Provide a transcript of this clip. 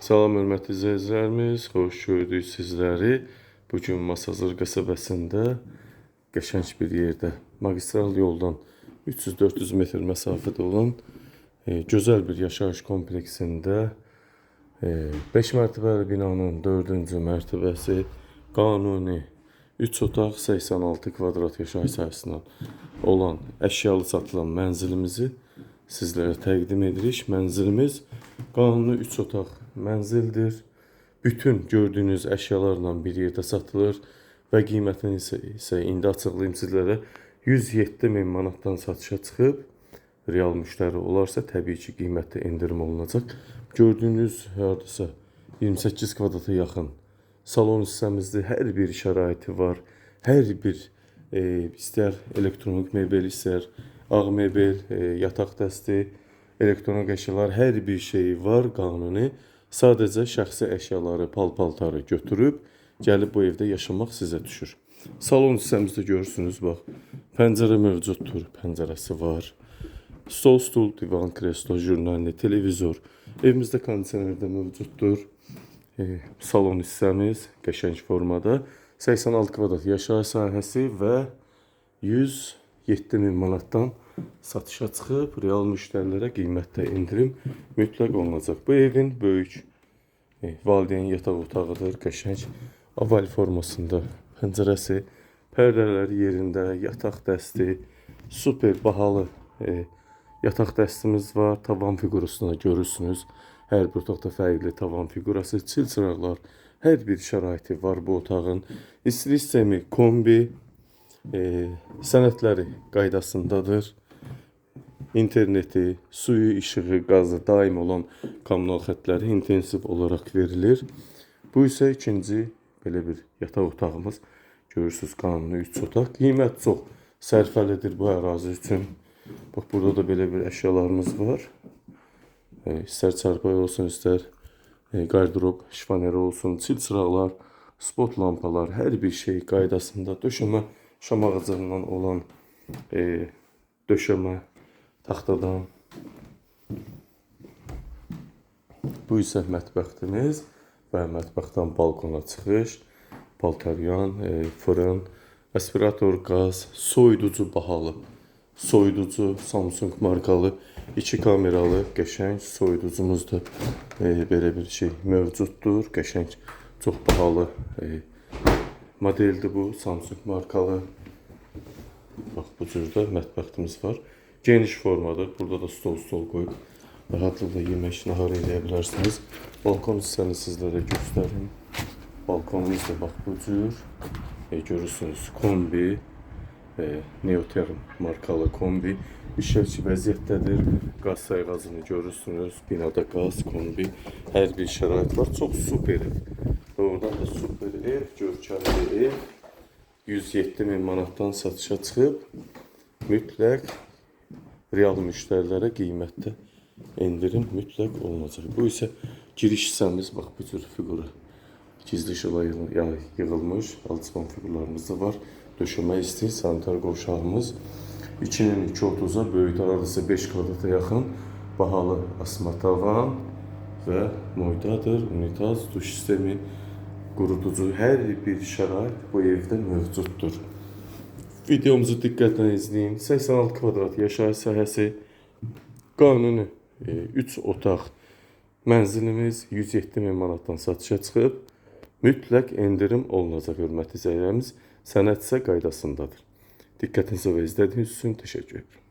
Salam hörmətli izləyicilərimiz, xoş gördük sizləri. Bugün Masazır qəsəbəsində qəşəng bir yerdə, magistral yoldan 300-400 metr məsafədə olan gözəl bir yaşayış kompleksində 5 mərtəbəli binanın 4-cü mərtəbəsi qanuni 3 otaq 86 kvadrat yaşayış sahəsindən olan əşyalı satılan mənzilimizi sizlərə təqdim edirik. Mənzilimiz qanuni 3 otaq mənzildir. Bütün gördüyünüz əşyalarla bir yerdə satılır və qiymətini isə indi açıqlayım sizlərə. 107.000 manatdan satışa çıxıb. Real müştəri olarsa təbii ki qiymətdə endirim olunacaq. Gördüyünüz hardasa 28 kvadrata yaxın salon hissəmizdir. Hər bir şəraiti var. Hər bir istər elektronik mebel, istər ağ mebel, yataq dəsti, elektronik əşyalar, hər bir şey var qanuni. Sadəcə şəxsi əşyaları, pal-paltarı götürüb, gəlib bu evdə yaşamaq sizə düşür. Salon hissəmizdə görürsünüz, bax, pəncərə mövcuddur, pəncərəsi var. Stol, stul, divan, kreslo, jurnalli, televizor. Evimizdə kondisioner də mövcuddur. Salon hissəmiz qəşəng formada. 86 kvadrat yaşayış sahəsi və 107.000 manatdan satışa çıxıb, real müştərilərə qiymətdə indirim mütləq olunacaq. Bu evin böyük valideyn yataq otağıdır, qəşəng oval formasında pəncərəsi, pərdələri yerində, yataq dəsti, super bahalı yataq dəstimiz var. Tavan figurasını görürsünüz. Hər bir otaqda fərqli tavan figurası, çil çıraqlar, hər bir şəraiti var bu otağın. İstilik sistemi, kombi, sənədləri qaydasındadır. İnterneti, suyu, işığı, qazı daim olan kommunal xətləri intensiv olaraq verilir. Bu isə ikinci belə bir yataq otağımız. Görürsünüz qanuni 3 otaq. Qiymət çox sərfəlidir bu ərazi üçün. Bax, burada da belə bir əşyalarımız var. İstər çarpay olsun, istər qardırob, şifaneri olsun, çil çıraqlar, spot lampalar, hər bir şey qaydasında. Döşəmə şam ağacından olan döşəmə taxtadan. Bu isə mətbəxtimiz və mətbəxtdən balkona çıxış, paltaryan, fırın, aspirator, qaz, soyuducu bahalı, soyuducu Samsung markalı 2 kameralı qəşəng soyuducumuz da belə bir şey mövcuddur. Qəşəng, çox bahalı modeldir bu, Samsung markalı. Bax, bu cürdə mətbəxtimiz var. Geniş formadır. Burada da stol qoyub rahatlıqla yemək, nahar edə bilərsiniz. Balkon hissəni sizlərə göstərim. Balkonumuz da bax bu cür. Görürsünüz kombi, Neoterm markalı kombi. İşləvçi vəziyyətdədir. Qaz sayğacını görürsünüz. Binada qaz, kombi, hər bir şərait var. Çox super ev. Doğrudan da super ev, görkəmli ev. 107.000 manatdan satışa çıxıb, mütləq real müştərilərə qiymətdə endirim mütləq olunacaq. Bu isə giriş hissəmiz, bax bu cür figura. Gizli işıqla yığılmış alçıpan figurlarımız da var. Döşəmə isti, sanitar qovşağımız 2'nin 2.30'a böyük hardasa 5 kvadrata yaxın bahalı asma tavan və moydadır, unitaz, duş sistemi, quruducu, hər bir şərait bu evdə mövcuddur. Videomuzu diqqətlə izləyin. 86 kvadrat yaşayış sahəsi, qanuni 3 otaq mənzilimiz 107.000 manatdan satışa çıxıb, mütləq endirim olunacaq hörmətli izləyicilərimiz. Sənəd isə qaydasındadır. Diqqətinizə və izlədiyiniz üçün təşəkkür edirəm.